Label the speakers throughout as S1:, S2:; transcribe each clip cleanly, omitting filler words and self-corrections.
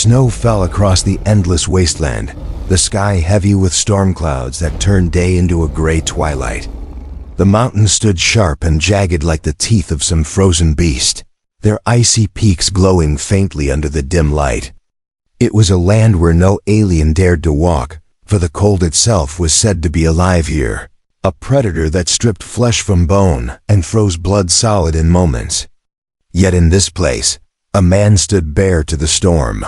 S1: Snow fell across the endless wasteland, the sky heavy with storm clouds that turned day into a gray twilight. The mountains stood sharp and jagged like the teeth of some frozen beast, their icy peaks glowing faintly under the dim light. It was a land where no alien dared to walk, for the cold itself was said to be alive here, a predator that stripped flesh from bone and froze blood solid in moments. Yet in this place, a man stood bare to the storm,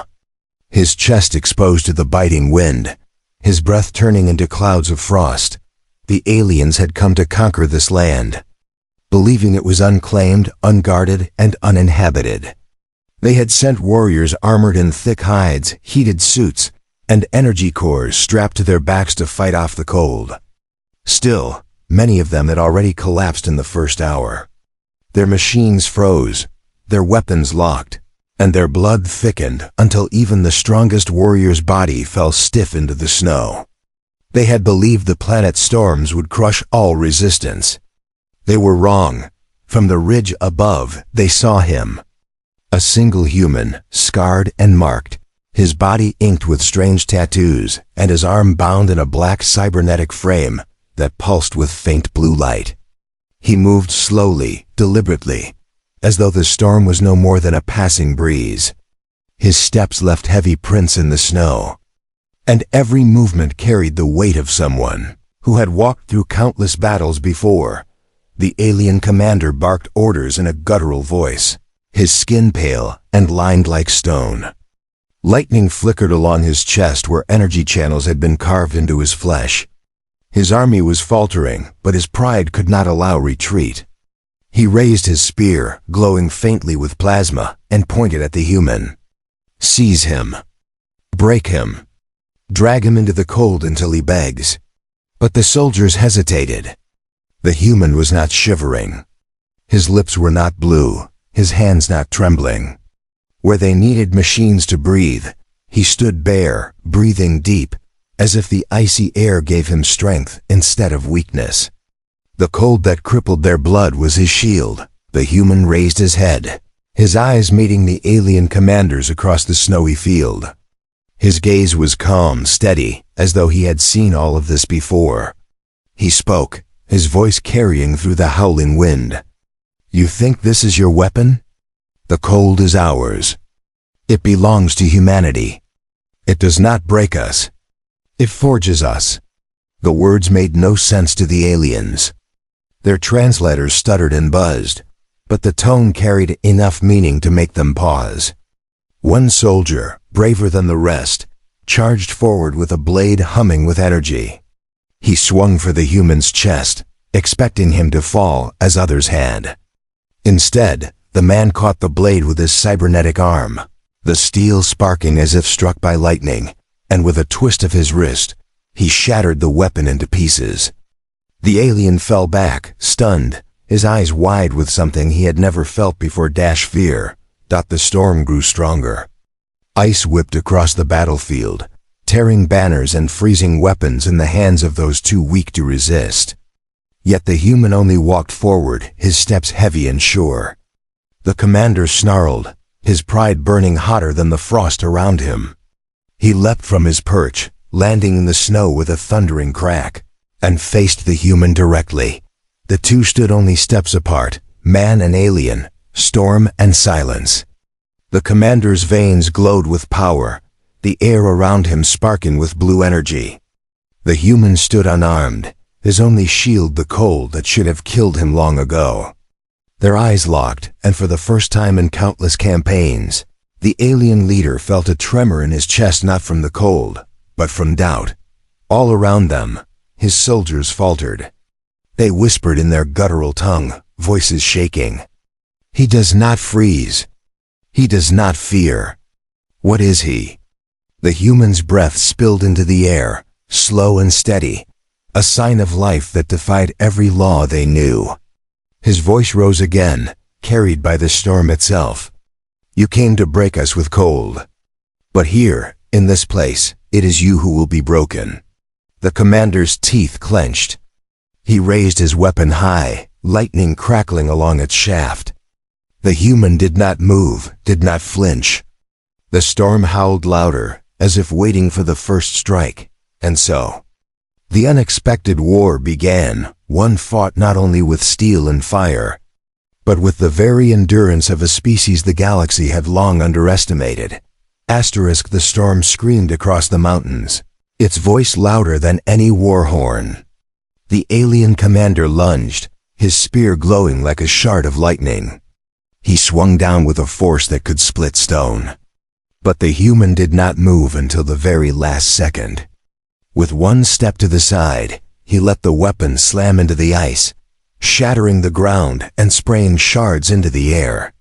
S1: his chest exposed to the biting wind, his breath turning into clouds of frost. The aliens had come to conquer this land, believing it was unclaimed, unguarded, and uninhabited. They had sent warriors armored in thick hides, heated suits, and energy cores strapped to their backs to fight off the cold. Still, many of them had already collapsed in the first hour. Their machines froze, their weapons locked, and their blood thickened until even the strongest warrior's body fell stiff into the snow. They had believed the planet's storms would crush all resistance. They were wrong. From the ridge above, they saw him. A single human, scarred and marked, his body inked with strange tattoos, and his arm bound in a black cybernetic frame that pulsed with faint blue light. He moved slowly, deliberately, as though the storm was no more than a passing breeze. His steps left heavy prints in the snow, and every movement carried the weight of someone who had walked through countless battles before. The alien commander barked orders in a guttural voice, his skin pale and lined like stone. Lightning flickered along his chest where energy channels had been carved into his flesh. His army was faltering, but his pride could not allow retreat. He raised his spear, glowing faintly with plasma, and pointed at the human. Seize him. Break him. Drag him into the cold until he begs. But the soldiers hesitated. The human was not shivering. His lips were not blue, his hands not trembling. Where they needed machines to breathe, he stood bare, breathing deep, as if the icy air gave him strength instead of weakness. The cold that crippled their blood was his shield. The human raised his head, his eyes meeting the alien commanders across the snowy field. His gaze was calm, steady, as though he had seen all of this before. He spoke, his voice carrying through the howling wind. You think this is your weapon? The cold is ours. It belongs to humanity. It does not break us. It forges us. The words made no sense to the aliens. Their translators stuttered and buzzed, but the tone carried enough meaning to make them pause. One soldier, braver than the rest, charged forward with a blade humming with energy. He swung for the human's chest, expecting him to fall as others had. Instead, the man caught the blade with his cybernetic arm, the steel sparking as if struck by lightning, and with a twist of his wrist, he shattered the weapon into pieces. The alien fell back, stunned, his eyes wide with something he had never felt before: fear. The storm grew stronger. Ice whipped across the battlefield, tearing banners and freezing weapons in the hands of those too weak to resist. Yet the human only walked forward, his steps heavy and sure. The commander snarled, his pride burning hotter than the frost around him. He leapt from his perch, landing in the snow with a thundering crack, and faced the human directly. The two stood only steps apart, man and alien, storm and silence. The commander's veins glowed with power, the air around him sparking with blue energy. The human stood unarmed, his only shield the cold that should have killed him long ago. Their eyes locked, and for the first time in countless campaigns, the alien leader felt a tremor in his chest, not from the cold, but from doubt. All around them, his soldiers faltered. They whispered in their guttural tongue, voices shaking. He does not freeze. He does not fear. What is he? The human's breath spilled into the air, slow and steady, a sign of life that defied every law they knew. His voice rose again, carried by the storm itself. You came to break us with cold. But here, in this place, it is you who will be broken. The commander's teeth clenched. He raised his weapon high, lightning crackling along its shaft. The human did not move, did not flinch. The storm howled louder, as if waiting for the first strike, and so the unexpected war began, one fought not only with steel and fire, but with the very endurance of a species the galaxy had long underestimated. The storm screamed across the mountains, its voice louder than any war horn. The alien commander lunged, his spear glowing like a shard of lightning. He swung down with a force that could split stone. But the human did not move until the very last second. With one step to the side, he let the weapon slam into the ice, shattering the ground and spraying shards into the air.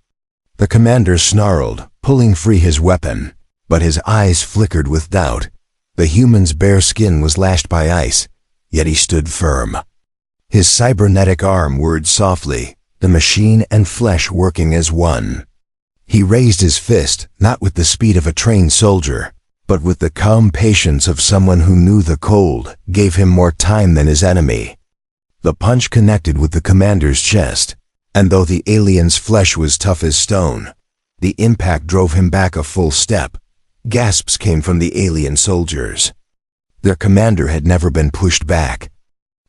S1: The commander snarled, pulling free his weapon, but his eyes flickered with doubt. The human's bare skin was lashed by ice, yet he stood firm. His cybernetic arm whirred softly, the machine and flesh working as one. He raised his fist, not with the speed of a trained soldier, but with the calm patience of someone who knew the cold gave him more time than his enemy. The punch connected with the commander's chest, and though the alien's flesh was tough as stone, the impact drove him back a full step. Gasps came from the alien soldiers. Their commander had never been pushed back.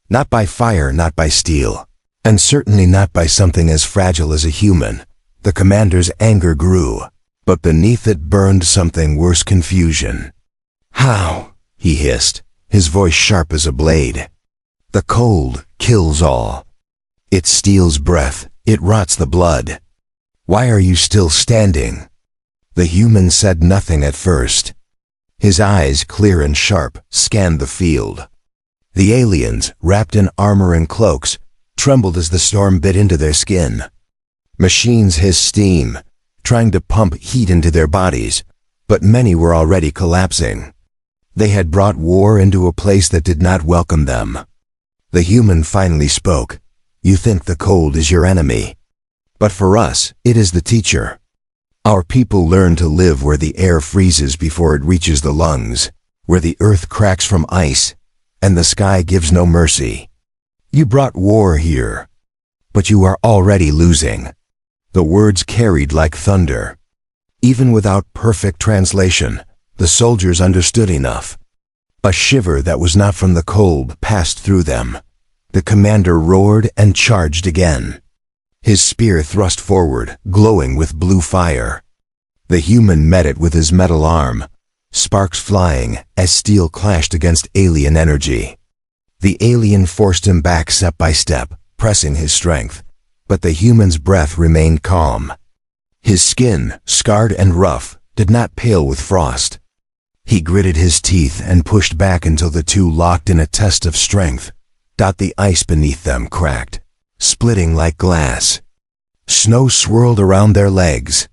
S1: Not by fire, not by steel, and certainly not by something as fragile as a human. The commander's anger grew, but beneath it burned something worse: confusion. "How?" he hissed, his voice sharp as a blade. "The cold kills all. It steals breath, it rots the blood. Why are you still standing?" The human said nothing at first. His eyes, clear and sharp, scanned the field. The aliens, wrapped in armor and cloaks, trembled as the storm bit into their skin. Machines hissed steam, trying to pump heat into their bodies, but many were already collapsing. They had brought war into a place that did not welcome them. The human finally spoke. "You think the cold is your enemy. But for us, it is the teacher. Our people learn to live where the air freezes before it reaches the lungs, where the earth cracks from ice, and the sky gives no mercy. You brought war here, but you are already losing." The words carried like thunder. Even without perfect translation, the soldiers understood enough. A shiver that was not from the cold passed through them. The commander roared and charged again. His spear thrust forward, glowing with blue fire. The human met it with his metal arm, sparks flying as steel clashed against alien energy. The alien forced him back step by step, pressing his strength, but the human's breath remained calm. His skin, scarred and rough, did not pale with frost. He gritted his teeth and pushed back until the two locked in a test of strength. The ice beneath them cracked, splitting like glass. Snow swirled around their legs.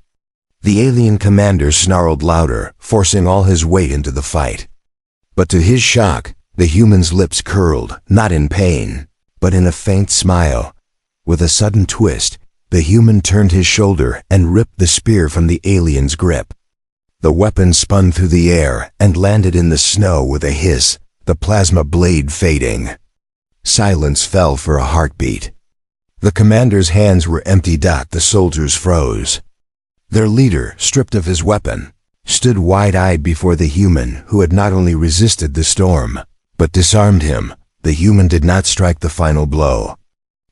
S1: The alien commander snarled louder, forcing all his weight into the fight. But to his shock, the human's lips curled, not in pain, but in a faint smile. With a sudden twist, the human turned his shoulder and ripped the spear from the alien's grip. The weapon spun through the air and landed in the snow with a hiss, the plasma blade fading. Silence fell for a heartbeat. The commander's hands were empty. The soldiers froze. Their leader, stripped of his weapon, stood wide-eyed before the human who had not only resisted the storm, but disarmed him. The human did not strike the final blow.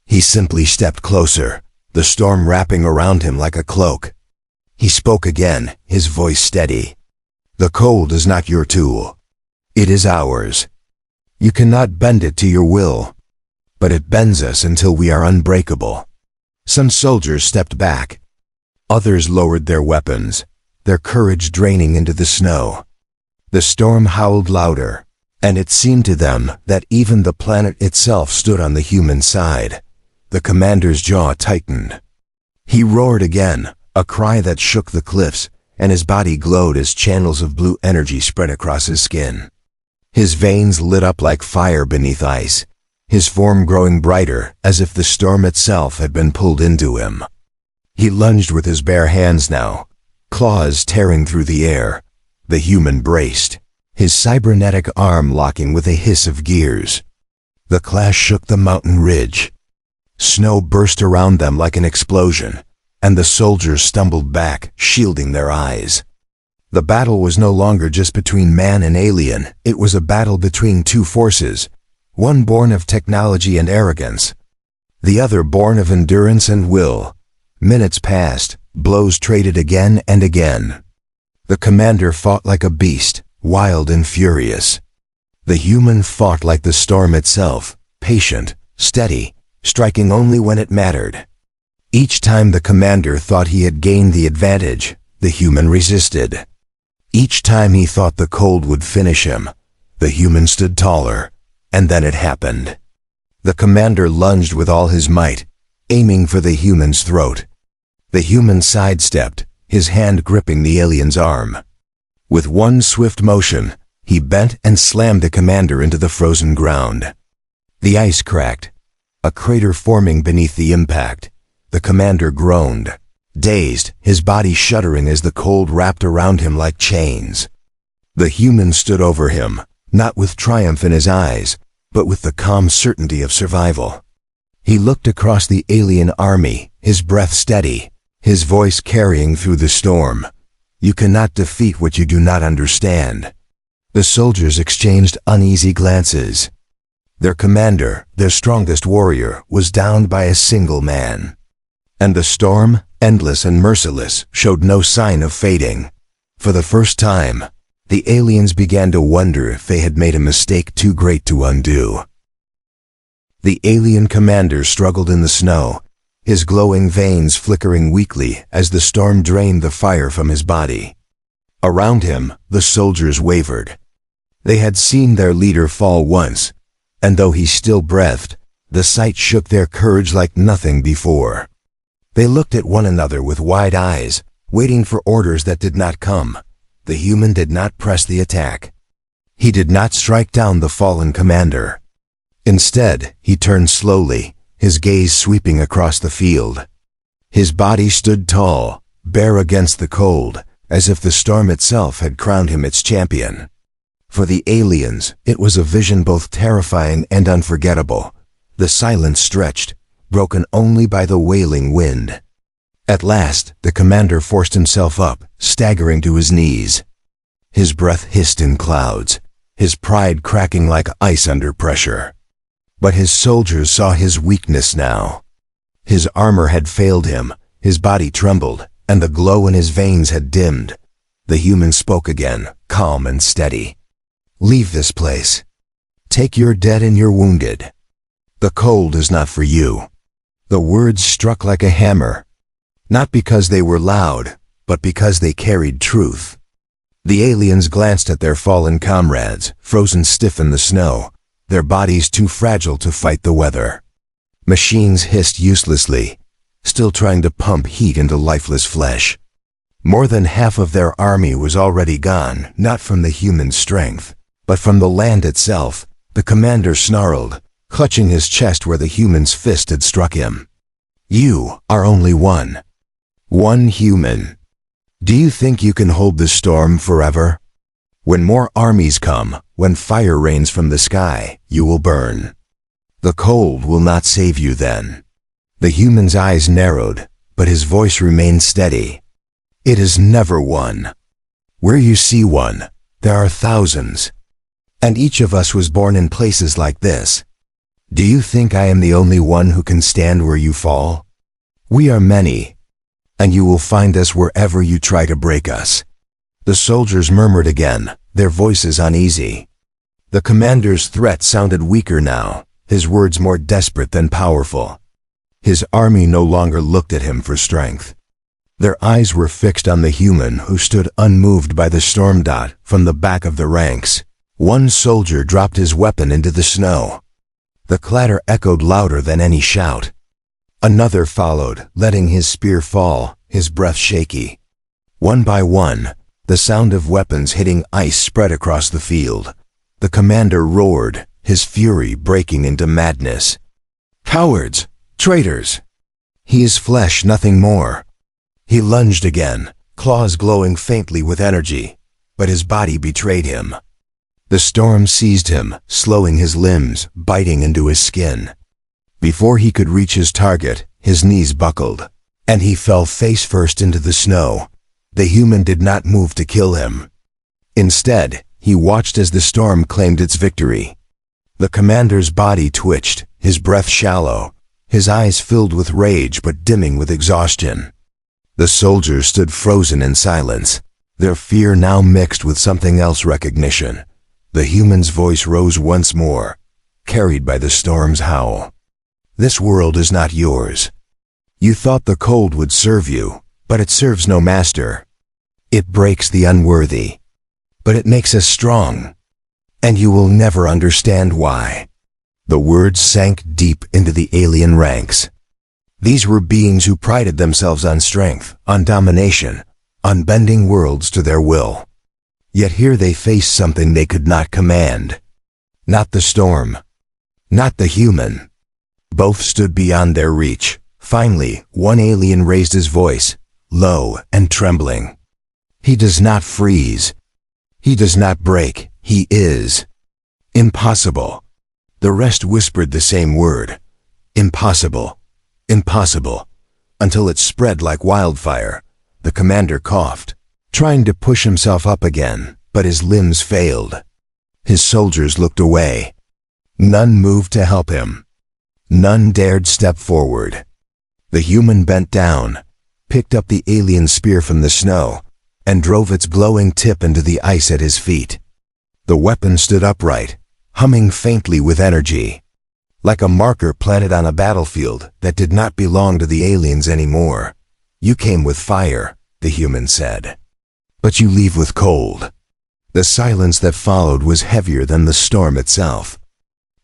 S1: He simply stepped closer, the storm wrapping around him like a cloak. He spoke again, his voice steady. "The cold is not your tool. It is ours. You cannot bend it to your will, but it bends us until we are unbreakable." Some soldiers stepped back. Others lowered their weapons, their courage draining into the snow. The storm howled louder, and it seemed to them that even the planet itself stood on the human side. The commander's jaw tightened. He roared again, a cry that shook the cliffs, and his body glowed as channels of blue energy spread across his skin. His veins lit up like fire beneath ice, his form growing brighter as if the storm itself had been pulled into him. He lunged with his bare hands now, claws tearing through the air. The human braced, his cybernetic arm locking with a hiss of gears. The clash shook the mountain ridge. Snow burst around them like an explosion, and the soldiers stumbled back, shielding their eyes. The battle was no longer just between man and alien, it was a battle between two forces, one born of technology and arrogance, the other born of endurance and will. Minutes passed, blows traded again and again. The commander fought like a beast, wild and furious. The human fought like the storm itself, patient, steady, striking only when it mattered. Each time the commander thought he had gained the advantage, the human resisted. Each time he thought the cold would finish him, the human stood taller, and then it happened. The commander lunged with all his might, aiming for the human's throat. The human sidestepped, his hand gripping the alien's arm. With one swift motion, he bent and slammed the commander into the frozen ground. The ice cracked, a crater forming beneath the impact. The commander groaned, dazed, his body shuddering as the cold wrapped around him like chains. The human stood over him, not with triumph in his eyes, but with the calm certainty of survival. He looked across the alien army, his breath steady, his voice carrying through the storm. "You cannot defeat what you do not understand." The soldiers exchanged uneasy glances. Their commander, their strongest warrior, was downed by a single man. And the storm, endless and merciless, showed no sign of fading. For the first time, the aliens began to wonder if they had made a mistake too great to undo. The alien commander struggled in the snow, his glowing veins flickering weakly as the storm drained the fire from his body. Around him, the soldiers wavered. They had seen their leader fall once, and though he still breathed, the sight shook their courage like nothing before. They looked at one another with wide eyes, waiting for orders that did not come. The human did not press the attack. He did not strike down the fallen commander. Instead, he turned slowly, his gaze sweeping across the field. His body stood tall, bare against the cold, as if the storm itself had crowned him its champion. For the aliens, it was a vision both terrifying and unforgettable. The silence stretched, broken only by the wailing wind. At last, the commander forced himself up, staggering to his knees. His breath hissed in clouds, his pride cracking like ice under pressure. But his soldiers saw his weakness now. His armor had failed him, his body trembled, and the glow in his veins had dimmed. The human spoke again, calm and steady. "Leave this place. Take your dead and your wounded. The cold is not for you." The words struck like a hammer, not because they were loud, but because they carried truth. The aliens glanced at their fallen comrades, frozen stiff in the snow, their bodies too fragile to fight the weather. Machines hissed uselessly, still trying to pump heat into lifeless flesh. More than half of their army was already gone, not from the human strength, but from the land itself. The commander snarled, clutching his chest where the human's fist had struck him. "You are only one. One human. Do you think you can hold the storm forever? When more armies come, when fire rains from the sky, you will burn. The cold will not save you then." The human's eyes narrowed, but his voice remained steady. "It is never one. Where you see one, there are thousands. And each of us was born in places like this. Do you think I am the only one who can stand where you fall? We are many, and you will find us wherever you try to break us." The soldiers murmured again, their voices uneasy. The commander's threat sounded weaker now, his words more desperate than powerful. His army no longer looked at him for strength. Their eyes were fixed on the human who stood unmoved by the storm dot from the back of the ranks. One soldier dropped his weapon into the snow. The clatter echoed louder than any shout. Another followed, letting his spear fall, his breath shaky. One by one, the sound of weapons hitting ice spread across the field. The commander roared, his fury breaking into madness. "Cowards! Traitors! He is flesh, nothing more." He lunged again, claws glowing faintly with energy, but his body betrayed him. The storm seized him, slowing his limbs, biting into his skin. Before he could reach his target, his knees buckled, and he fell face first into the snow, The human did not move to kill him. Instead, he watched as the storm claimed its victory. The commander's body twitched, his breath shallow, his eyes filled with rage but dimming with exhaustion. The soldiers stood frozen in silence, their fear now mixed with something else: recognition. The human's voice rose once more, carried by the storm's howl. This world is not yours. You thought the cold would serve you, but it serves no master. It breaks the unworthy, but it makes us strong. And you will never understand why. The words sank deep into the alien ranks. These were beings who prided themselves on strength, on domination, on bending worlds to their will. Yet here they faced something they could not command. Not the storm. Not the human. Both stood beyond their reach. Finally, one alien raised his voice, low and trembling. He does not freeze. He does not break. He is impossible. The rest whispered the same word. Impossible. Impossible. Until it spread like wildfire. The commander coughed, trying to push himself up again, but his limbs failed. His soldiers looked away. None moved to help him. None dared step forward. The human bent down, picked up the alien spear from the snow, and drove its glowing tip into the ice at his feet. The weapon stood upright, humming faintly with energy, like a marker planted on a battlefield that did not belong to the aliens anymore. You came with fire, the human said, but you leave with cold. The silence that followed was heavier than the storm itself.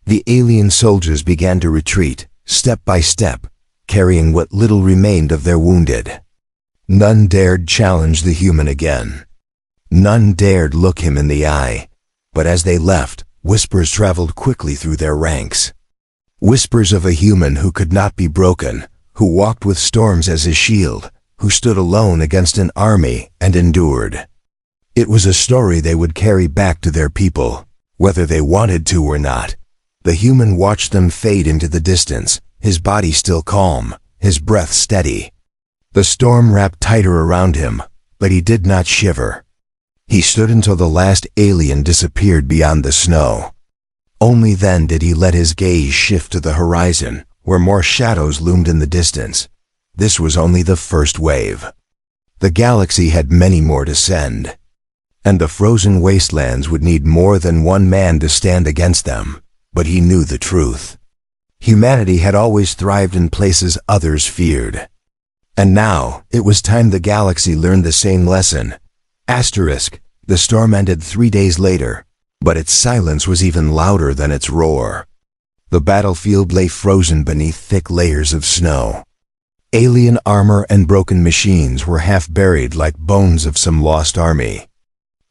S1: The alien soldiers began to retreat, step by step, carrying what little remained of their wounded. None dared challenge the human again. None dared look him in the eye. But as they left, whispers traveled quickly through their ranks. Whispers of a human who could not be broken, who walked with storms as his shield, who stood alone against an army and endured. It was a story they would carry back to their people, whether they wanted to or not. The human watched them fade into the distance, his body still calm, his breath steady. The storm wrapped tighter around him, but he did not shiver. He stood until the last alien disappeared beyond the snow. Only then did he let his gaze shift to the horizon, where more shadows loomed in the distance. This was only the first wave. The galaxy had many more to send, and the frozen wastelands would need more than one man to stand against them. But he knew the truth. Humanity had always thrived in places others feared. And now, it was time the galaxy learned the same lesson. Asterisk, the storm ended 3 days later, but its silence was even louder than its roar. The battlefield lay frozen beneath thick layers of snow. Alien armor and broken machines were half buried like bones of some lost army.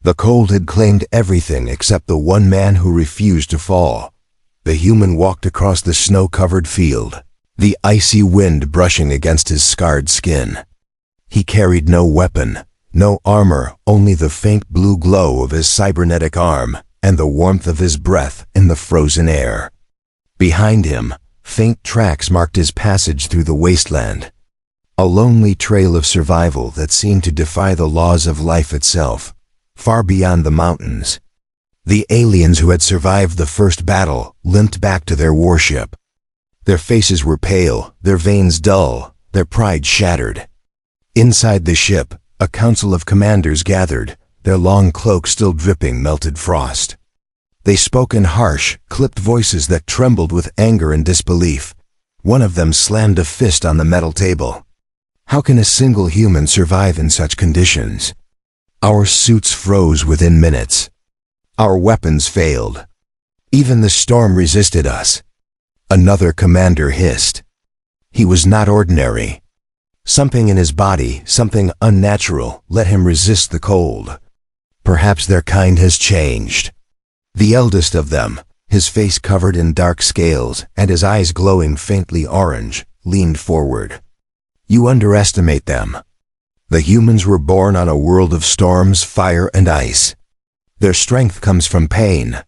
S1: The cold had claimed everything except the one man who refused to fall. The human walked across the snow-covered field, the icy wind brushing against his scarred skin. He carried no weapon, no armor, only the faint blue glow of his cybernetic arm and the warmth of his breath in the frozen air. Behind him, faint tracks marked his passage through the wasteland, a lonely trail of survival that seemed to defy the laws of life itself, far beyond the mountains. The aliens who had survived the first battle limped back to their warship. Their faces were pale, their veins dull, their pride shattered. Inside the ship, a council of commanders gathered, their long cloaks still dripping melted frost. They spoke in harsh, clipped voices that trembled with anger and disbelief. One of them slammed a fist on the metal table. How can a single human survive in such conditions? Our suits froze within minutes. Our weapons failed. Even the storm resisted us. Another commander hissed. He was not ordinary. Something in his body, something unnatural, let him resist the cold. Perhaps their kind has changed. The eldest of them, his face covered in dark scales and his eyes glowing faintly orange, leaned forward. You underestimate them. The humans were born on a world of storms, fire, and ice. Their strength comes from pain.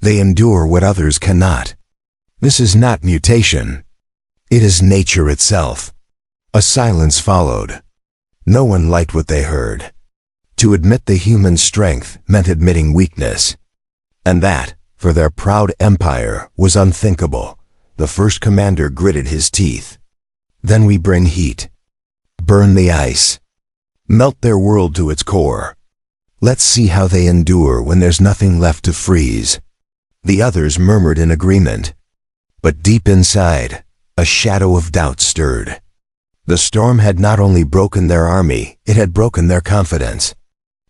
S1: They endure what others cannot. This is not mutation. It is nature itself. A silence followed. No one liked what they heard. To admit the human strength meant admitting weakness. And that, for their proud empire, was unthinkable. The first commander gritted his teeth. Then we bring heat. Burn the ice. Melt their world to its core. Let's see how they endure when there's nothing left to freeze. The others murmured in agreement. But deep inside, a shadow of doubt stirred. The storm had not only broken their army, it had broken their confidence.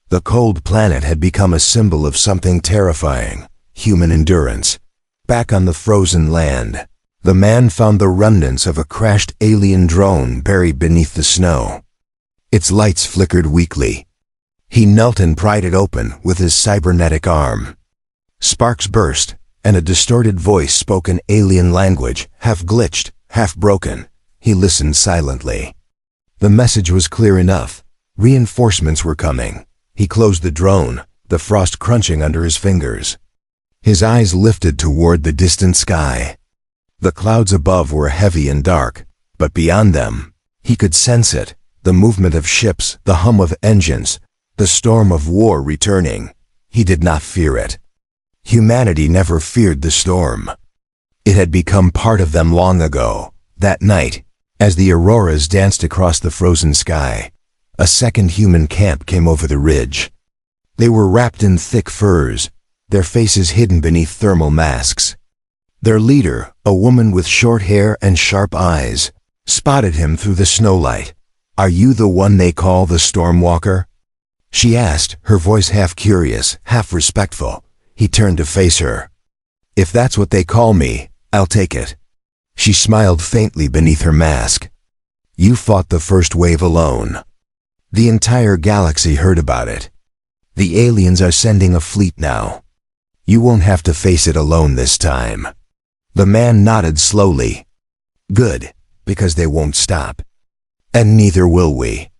S1: The cold planet had become a symbol of something terrifying, human endurance. Back on the frozen land, the man found the remnants of a crashed alien drone buried beneath the snow. Its lights flickered weakly. He knelt and pried it open with his cybernetic arm. Sparks burst, and a distorted voice spoke in alien language, half glitched, half broken. He listened silently. The message was clear enough. Reinforcements were coming. He closed the drone, the frost crunching under his fingers. His eyes lifted toward the distant sky. The clouds above were heavy and dark, but beyond them, he could sense it, the movement of ships, the hum of engines, the storm of war returning. He did not fear it. Humanity never feared the storm. It had become part of them long ago. That night, as the auroras danced across the frozen sky, a second human camp came over the ridge. They were wrapped in thick furs, their faces hidden beneath thermal masks. Their leader, a woman with short hair and sharp eyes, spotted him through the snowlight. "Are you the one they call the Stormwalker?" she asked, her voice half curious, half respectful. He turned to face her. "If that's what they call me, I'll take it." She smiled faintly beneath her mask. "You fought the first wave alone. The entire galaxy heard about it. The aliens are sending a fleet now. You won't have to face it alone this time." The man nodded slowly. "Good, because they won't stop. And neither will we."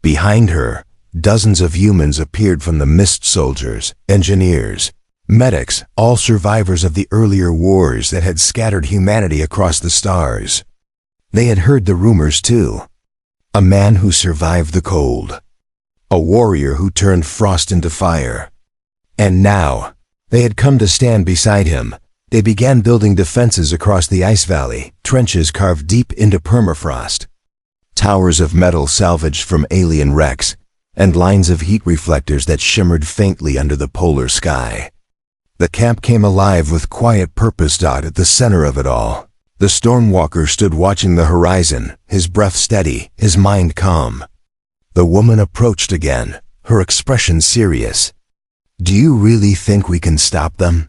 S1: Behind her, dozens of humans appeared from the mist soldiers, engineers, medics, all survivors of the earlier wars that had scattered humanity across the stars. They had heard the rumors too. A man who survived the cold. A warrior who turned frost into fire. And now, they had come to stand beside him. They began building defenses across the ice valley, trenches carved deep into permafrost. Towers of metal salvaged from alien wrecks, and lines of heat reflectors that shimmered faintly under the polar sky. The camp came alive with quiet purpose. At the center of it all, the Stormwalker stood watching the horizon, his breath steady, his mind calm. The woman approached again, her expression serious. "Do you really think we can stop them?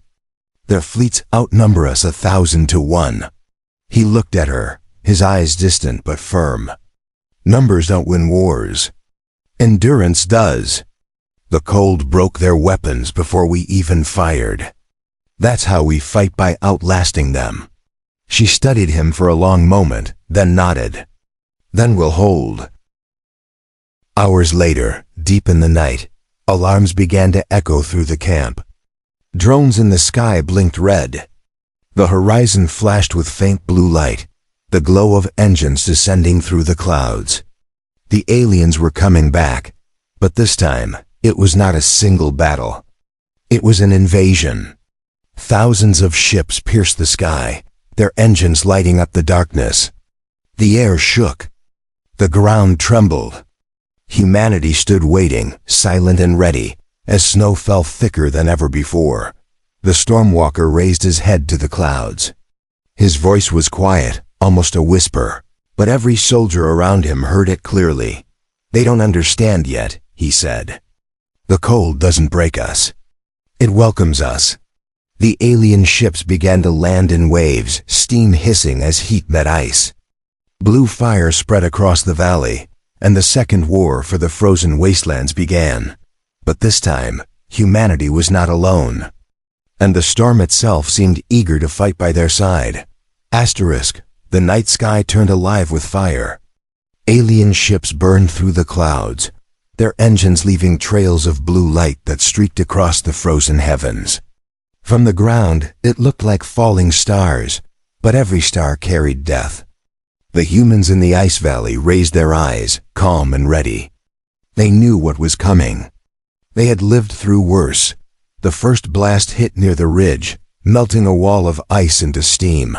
S1: Their fleets outnumber us 1,000 to 1. He looked at her, his eyes distant but firm. "Numbers don't win wars. Endurance does. The cold broke their weapons before we even fired. That's how we fight, by outlasting them." She studied him for a long moment, then nodded. "Then we'll hold." Hours later, deep in the night, alarms began to echo through the camp. Drones in the sky blinked red. The horizon flashed with faint blue light, the glow of engines descending through the clouds. The aliens were coming back, but this time, it was not a single battle. It was an invasion. Thousands of ships pierced the sky, their engines lighting up the darkness. The air shook. The ground trembled. Humanity stood waiting, silent and ready, as snow fell thicker than ever before. The Stormwalker raised his head to the clouds. His voice was quiet, almost a whisper, but every soldier around him heard it clearly. "They don't understand yet," he said. "The cold doesn't break us. It welcomes us." The alien ships began to land in waves, steam hissing as heat met ice. Blue fire spread across the valley, and the second war for the frozen wastelands began. But this time, humanity was not alone. And the storm itself seemed eager to fight by their side. The night sky turned alive with fire. Alien ships burned through the clouds, their engines leaving trails of blue light that streaked across the frozen heavens. From the ground, it looked like falling stars, but every star carried death. The humans in the ice valley raised their eyes, calm and ready. They knew what was coming. They had lived through worse. The first blast hit near the ridge, melting a wall of ice into steam.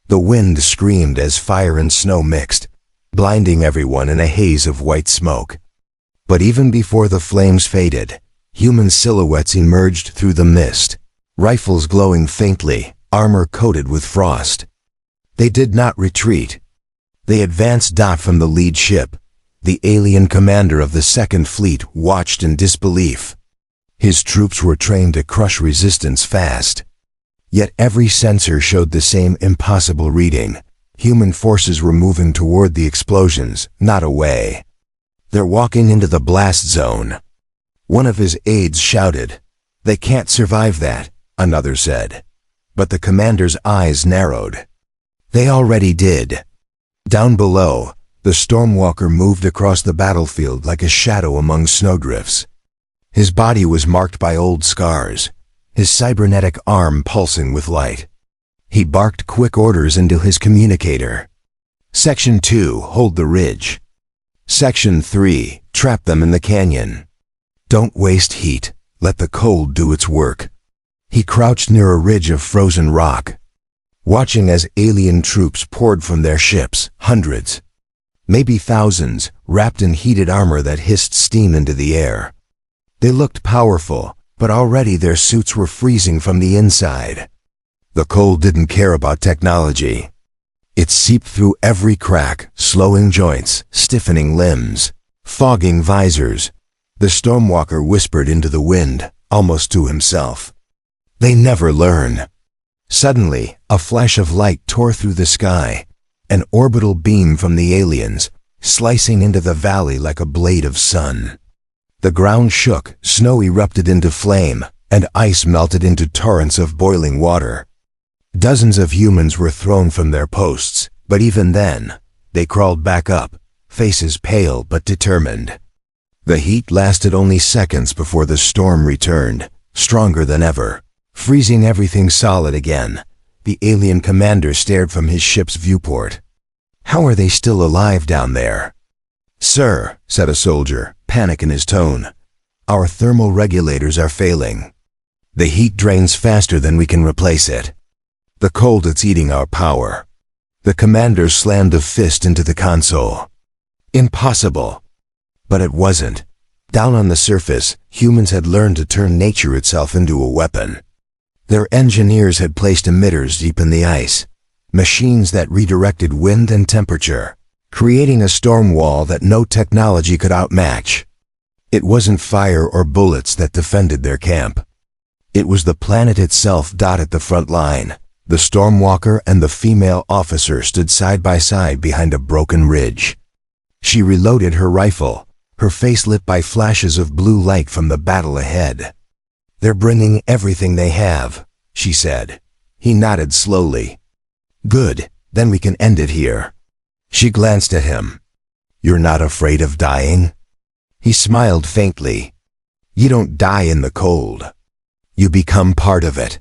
S1: The wind screamed as fire and snow mixed, blinding everyone in a haze of white smoke. But even before the flames faded, human silhouettes emerged through the mist, rifles glowing faintly, armor coated with frost. They did not retreat. They advanced. From the lead ship, the alien commander of the Second Fleet watched in disbelief. His troops were trained to crush resistance fast. Yet every sensor showed the same impossible reading. Human forces were moving toward the explosions, not away. "They're walking into the blast zone." One of his aides shouted. "They can't survive that," another said. But the commander's eyes narrowed. They already did. Down below, the Stormwalker moved across the battlefield like a shadow among snowdrifts. His body was marked by old scars, his cybernetic arm pulsing with light. He barked quick orders into his communicator. "Section 2, hold the ridge. Section 3, trap them in the canyon. Don't waste heat, let the cold do its work." He crouched near a ridge of frozen rock, watching as alien troops poured from their ships, hundreds, maybe thousands, wrapped in heated armor that hissed steam into the air. They looked powerful, but already their suits were freezing from the inside. The cold didn't care about technology. It seeped through every crack, slowing joints, stiffening limbs, fogging visors. The Stormwalker whispered into the wind, almost to himself. "They never learn." Suddenly, a flash of light tore through the sky, an orbital beam from the aliens, slicing into the valley like a blade of sun. The ground shook, snow erupted into flame, and ice melted into torrents of boiling water. Dozens of humans were thrown from their posts, but even then, they crawled back up, faces pale but determined. The heat lasted only seconds before the storm returned, stronger than ever, freezing everything solid again. The alien commander stared from his ship's viewport. "How are they still alive down there?" "Sir," said a soldier, panic in his tone, "our thermal regulators are failing. The heat drains faster than we can replace it. The cold, it's eating our power." The commander slammed a fist into the console. Impossible. But it wasn't. Down on the surface, humans had learned to turn nature itself into a weapon. Their engineers had placed emitters deep in the ice, machines that redirected wind and temperature, creating a storm wall that no technology could outmatch. It wasn't fire or bullets that defended their camp. It was the planet itself. At the front line, the Stormwalker and the female officer stood side by side behind a broken ridge. She reloaded her rifle, her face lit by flashes of blue light from the battle ahead. "They're bringing everything they have," she said. He nodded slowly. "Good, then we can end it here." She glanced at him. "You're not afraid of dying?" He smiled faintly. "You don't die in the cold. You become part of it."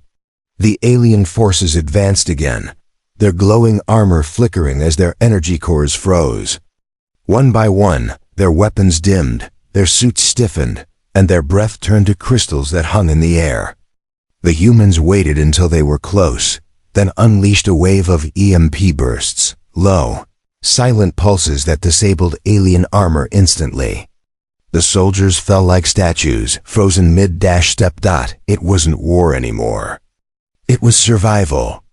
S1: The alien forces advanced again, their glowing armor flickering as their energy cores froze. One by one, their weapons dimmed, their suits stiffened, and their breath turned to crystals that hung in the air. The humans waited until they were close, then unleashed a wave of EMP bursts, low, silent pulses that disabled alien armor instantly. The soldiers fell like statues, frozen mid-step. It wasn't war anymore. It was survival.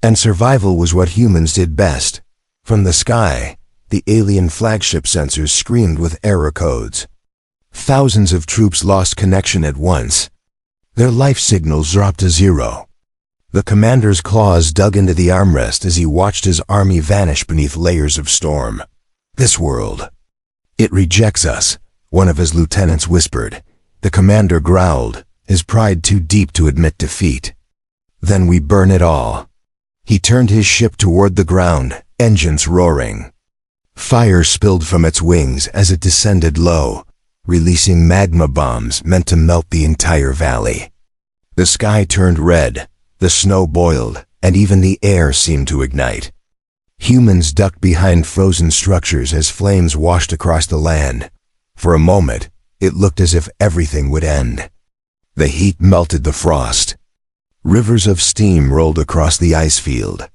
S1: And survival was what humans did best. From the sky, the alien flagship sensors screamed with error codes. Thousands of troops lost connection at once. Their life signals dropped to zero. The commander's claws dug into the armrest as he watched his army vanish beneath layers of storm. "This world. It rejects us," one of his lieutenants whispered. The commander growled, his pride too deep to admit defeat. "Then we burn it all." He turned his ship toward the ground, engines roaring. Fire spilled from its wings as it descended low, releasing magma bombs meant to melt the entire valley. The sky turned red, the snow boiled, and even the air seemed to ignite. Humans ducked behind frozen structures as flames washed across the land. For a moment, it looked as if everything would end. The heat melted the frost. Rivers of steam rolled across the ice field.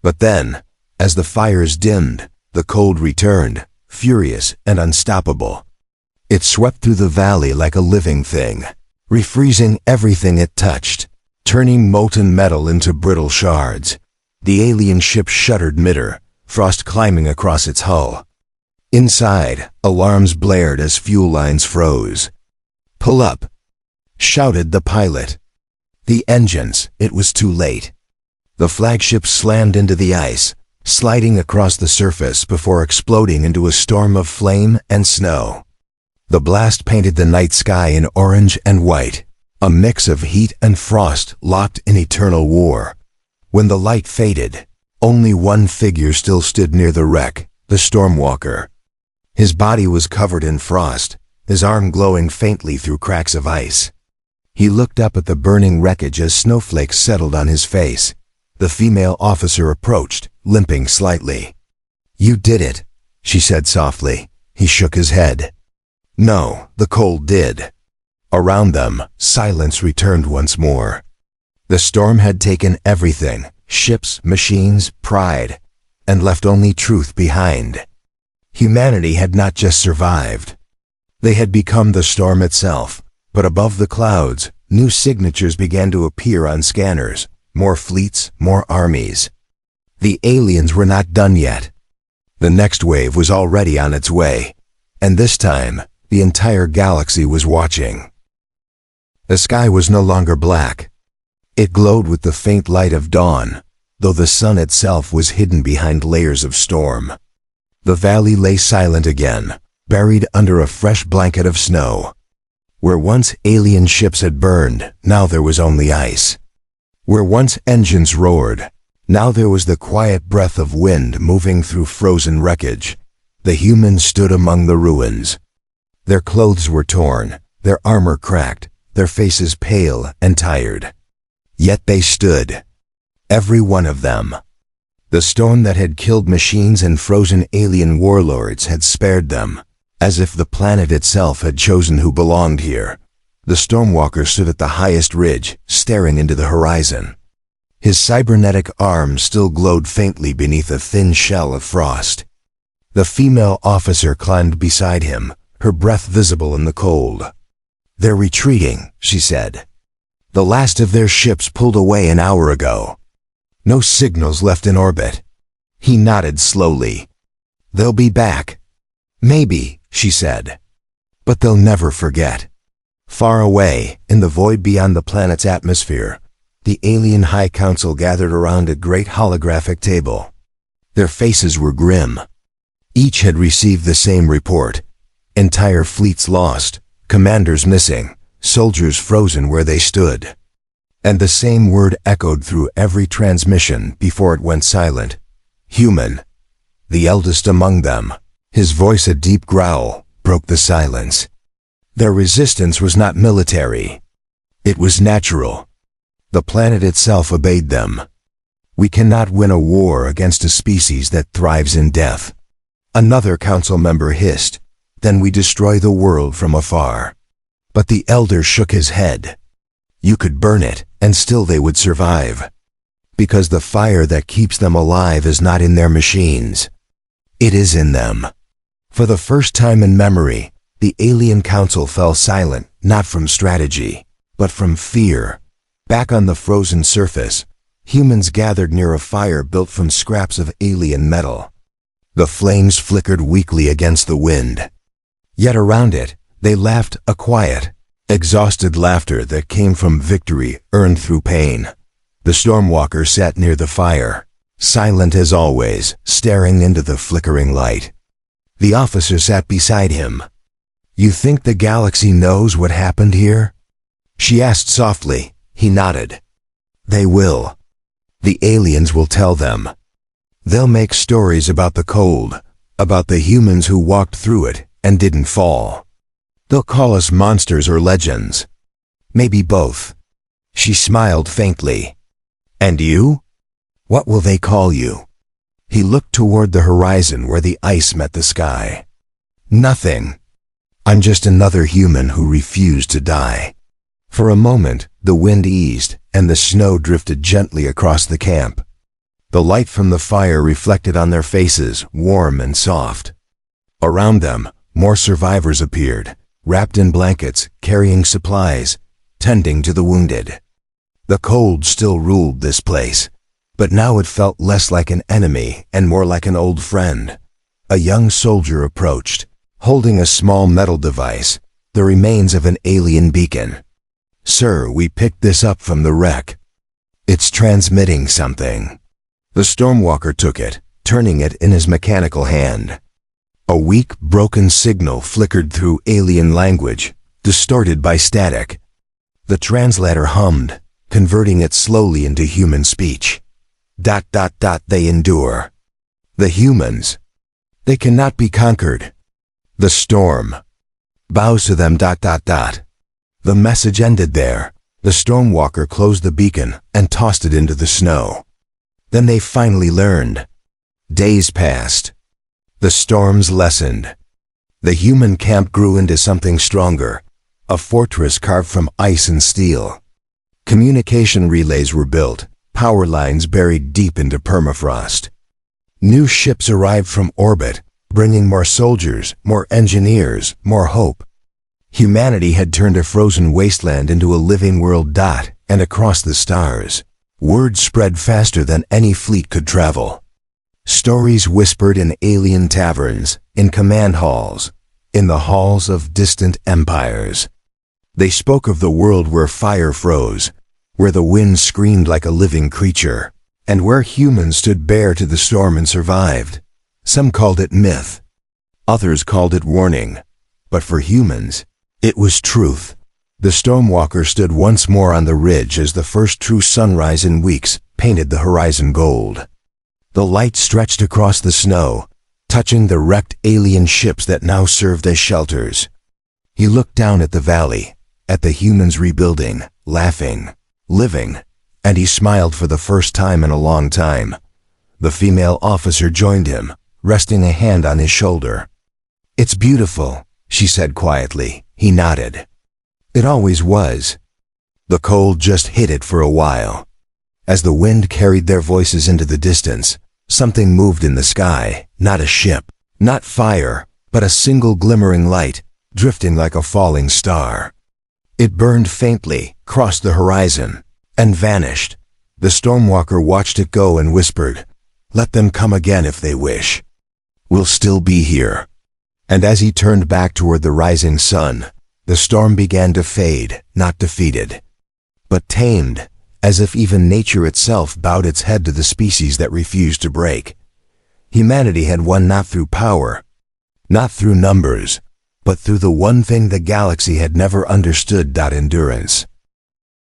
S1: But then, as the fires dimmed, the cold returned, furious and unstoppable. It swept through the valley like a living thing, refreezing everything it touched, turning molten metal into brittle shards. The alien ship shuddered midair, frost climbing across its hull. Inside, alarms blared as fuel lines froze. "Pull up!" shouted the pilot. The engines, it was too late. The flagship slammed into the ice, sliding across the surface before exploding into a storm of flame and snow. The blast painted the night sky in orange and white, a mix of heat and frost locked in eternal war. When the light faded, only one figure still stood near the wreck, the Stormwalker. His body was covered in frost, his arm glowing faintly through cracks of ice. He looked up at the burning wreckage as snowflakes settled on his face. The female officer approached, limping slightly. "You did it," she said softly. He shook his head. No, the cold did. Around them, silence returned once more. The storm had taken everything, ships, machines, pride, and left only truth behind. Humanity had not just survived. They had become the storm itself, but above the clouds, new signatures began to appear on scanners, more fleets, more armies. The aliens were not done yet. The next wave was already on its way, and this time, the entire galaxy was watching. The sky was no longer black. It glowed with the faint light of dawn, though the sun itself was hidden behind layers of storm. The valley lay silent again, buried under a fresh blanket of snow. Where once alien ships had burned, now there was only ice. Where once engines roared, now there was the quiet breath of wind moving through frozen wreckage. The humans stood among the ruins. Their clothes were torn, their armor cracked, their faces pale and tired. Yet they stood. Every one of them. The storm that had killed machines and frozen alien warlords had spared them, as if the planet itself had chosen who belonged here. The Stormwalker stood at the highest ridge, staring into the horizon. His cybernetic arms still glowed faintly beneath a thin shell of frost. The female officer climbed beside him, her breath visible in the cold. "They're retreating," she said. "The last of their ships pulled away an hour ago. No signals left in orbit." He nodded slowly. "They'll be back." "Maybe," she said. "But they'll never forget." Far away, in the void beyond the planet's atmosphere, the alien High Council gathered around a great holographic table. Their faces were grim. Each had received the same report. Entire fleets lost, commanders missing, soldiers frozen where they stood. And the same word echoed through every transmission before it went silent. "Human." The eldest among them, his voice a deep growl, broke the silence. Their resistance was not military. It was natural. The planet itself obeyed them. "We cannot win a war against a species that thrives in death," another council member hissed. "Then we destroy the world from afar." But the elder shook his head. "You could burn it, and still they would survive. Because the fire that keeps them alive is not in their machines. It is in them." For the first time in memory, the alien council fell silent, not from strategy, but from fear. Back on the frozen surface, humans gathered near a fire built from scraps of alien metal. The flames flickered weakly against the wind. Yet around it, they laughed a quiet, exhausted laughter that came from victory earned through pain. The Stormwalker sat near the fire, silent as always, staring into the flickering light. The officer sat beside him. "You think the galaxy knows what happened here?" she asked softly. He nodded. "They will. The aliens will tell them. They'll make stories about the cold, about the humans who walked through it and didn't fall. They'll call us monsters or legends. Maybe both." She smiled faintly. "And you? What will they call you?" He looked toward the horizon where the ice met the sky. "Nothing. I'm just another human who refused to die. For a moment, the wind eased, and the snow drifted gently across the camp. The light from the fire reflected on their faces, warm and soft. Around them, more survivors appeared, wrapped in blankets, carrying supplies, tending to the wounded. The cold still ruled this place, but now it felt less like an enemy and more like an old friend. A young soldier approached, holding a small metal device, the remains of an alien beacon. "Sir, we picked this up from the wreck. It's transmitting something." The Stormwalker took it, turning it in his mechanical hand. A weak, broken signal flickered through alien language, distorted by static. The translator hummed, converting it slowly into human speech. ... They endure. The humans. They cannot be conquered. The storm bows to them. ... The message ended there. The Stormwalker closed the beacon and tossed it into the snow. Then they finally learned. Days passed. The storms lessened. The human camp grew into something stronger, a fortress carved from ice and steel. Communication relays were built, power lines buried deep into permafrost. New ships arrived from orbit, bringing more soldiers, more engineers, more hope. Humanity had turned a frozen wasteland into a living world. And across the stars, word spread faster than any fleet could travel. Stories whispered in alien taverns, in command halls, in the halls of distant empires. They spoke of the world where fire froze, where the wind screamed like a living creature, and where humans stood bare to the storm and survived. Some called it myth. Others called it warning. But for humans, it was truth. The Stormwalker stood once more on the ridge as the first true sunrise in weeks painted the horizon gold. The light stretched across the snow, touching the wrecked alien ships that now served as shelters. He looked down at the valley, at the humans rebuilding, laughing, living, and he smiled for the first time in a long time. The female officer joined him, resting a hand on his shoulder. "It's beautiful," she said quietly. He nodded. "It always was." The cold just hid it for a while. As the wind carried their voices into the distance, something moved in the sky, not a ship, not fire, but a single glimmering light, drifting like a falling star. It burned faintly, crossed the horizon, and vanished. The Stormwalker watched it go and whispered, "Let them come again if they wish. We'll still be here." And as he turned back toward the rising sun, the storm began to fade, not defeated, but tamed, as if even nature itself bowed its head to the species that refused to break. Humanity had won not through power, not through numbers, but through the one thing the galaxy had never understood: endurance.